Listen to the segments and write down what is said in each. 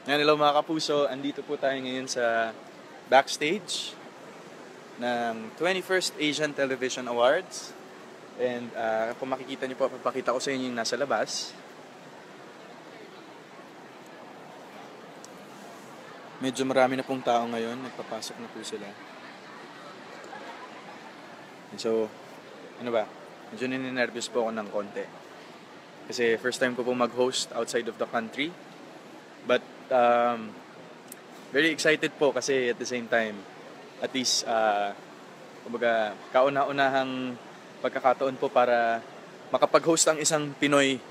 Ngayon, hello mga kapuso, andito po tayo ngayon sa backstage ng 21st Asian Television Awards. And kung makikita niyo po, papakita ko sa inyo yung nasa labas. Medyo marami na pong tao ngayon, nagpapasok na po sila. And so, ano ba? Medyo nininervyos po ako ng konti. Kasi first time ko po mag-host outside of the country. But very excited po kasi at the same time, at least, kumbaga, kauna-unahang pagkakataon po para makapag-host ang isang Pinoy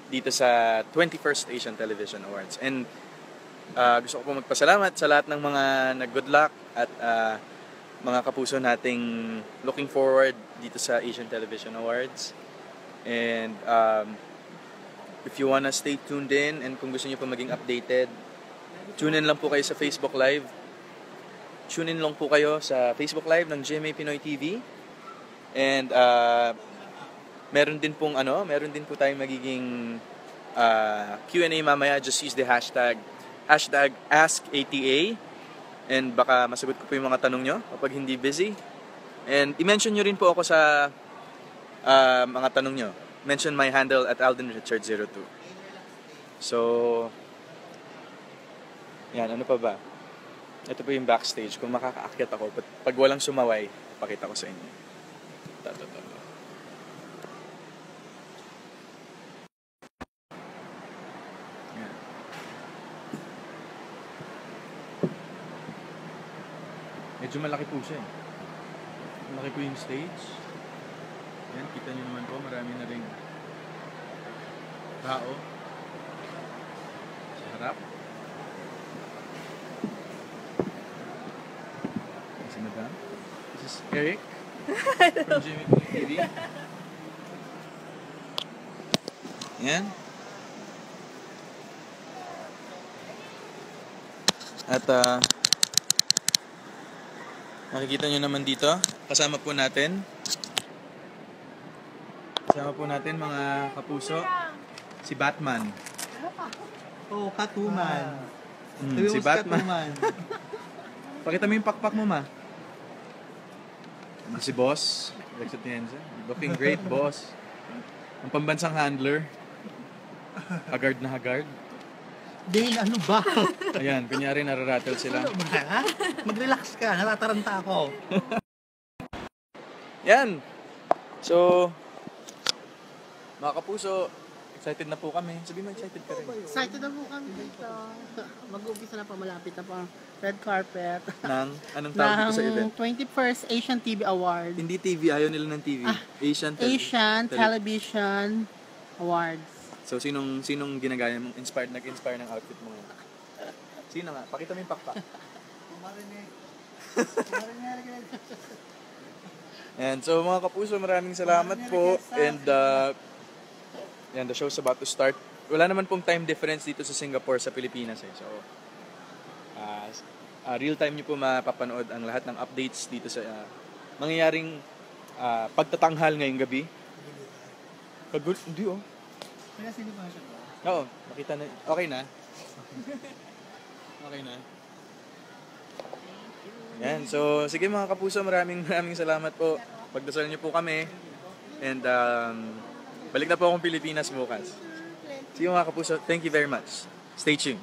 dito sa 21st Asian Television Awards. And gusto ko po magpasalamat sa lahat ng mga nag-good luck at mga kapuso nating looking forward dito sa Asian Television Awards. And if you wanna stay tuned in and kung gusto niyo po maging updated, tune in lang po kayo sa Facebook Live. Tune in lang po kayo sa Facebook Live ng GMA Pinoy TV. And meron din po tayong magiging Q&A mamaya. Just use the hashtag AskATA. And baka masagot ko po yung mga tanong nyo kapag hindi busy. And i-mention nyo rin po ako sa mga tanong nyo. Mention my handle at AldenRichard02. So, yan, ano pa ba? Ito po yung backstage. Kung makakaakyat ako, pag walang sumaway, pakita ko sa inyo. Yan. Medyo malaki po siya eh. Malaki po yung stage. Yan, kita nyo naman po, marami na ring tao sa harap. Si Madam. This is Eric from GMA TV. Yan. At makikita nyo naman dito, kasama po natin mga kapuso, si Batman. Oh, Catwoman. Si Batman. Pakita mo yung pakpak mo, ma. Si Boss, Alex Atienza. Looking great, Boss. Ang pambansang handler. Haggard na haggard. Dale, ano ba? Ayan, kunyari nararattle sila. Ano ba, ha? Mag-relax ka, natataranta ako. Yan. So, mga kapuso, excited na po kami. Sabi mo, excited ka rin. Excited na po kami dito. Mag-umpisa na pa, malapit na pa. Red carpet. Anong tawag dito sa event? 21st Asian TV Award. Hindi TV, ayaw nila ng TV. Asian Television Awards. So, sinong ginagaya mong nag-inspire ng outfit mo ngayon? Sino nga? Pakita mo yung pakpak. And so, mga kapuso, maraming salamat po. And, yan, the show's about to start. Wala naman pong time difference dito sa Singapore, sa Pilipinas eh. So, real time nyo po mapapanood ang lahat ng updates dito sa mangyayaring pagtatanghal ngayong gabi. Hindi oh. Oo, makita na. Okay na. Okay na. Yan, so sige mga kapuso, maraming salamat po. Pagdasal niyo po kami. And balik na po akong Pilipinas bukas. Sige mga kapuso, thank you very much. Stay tuned.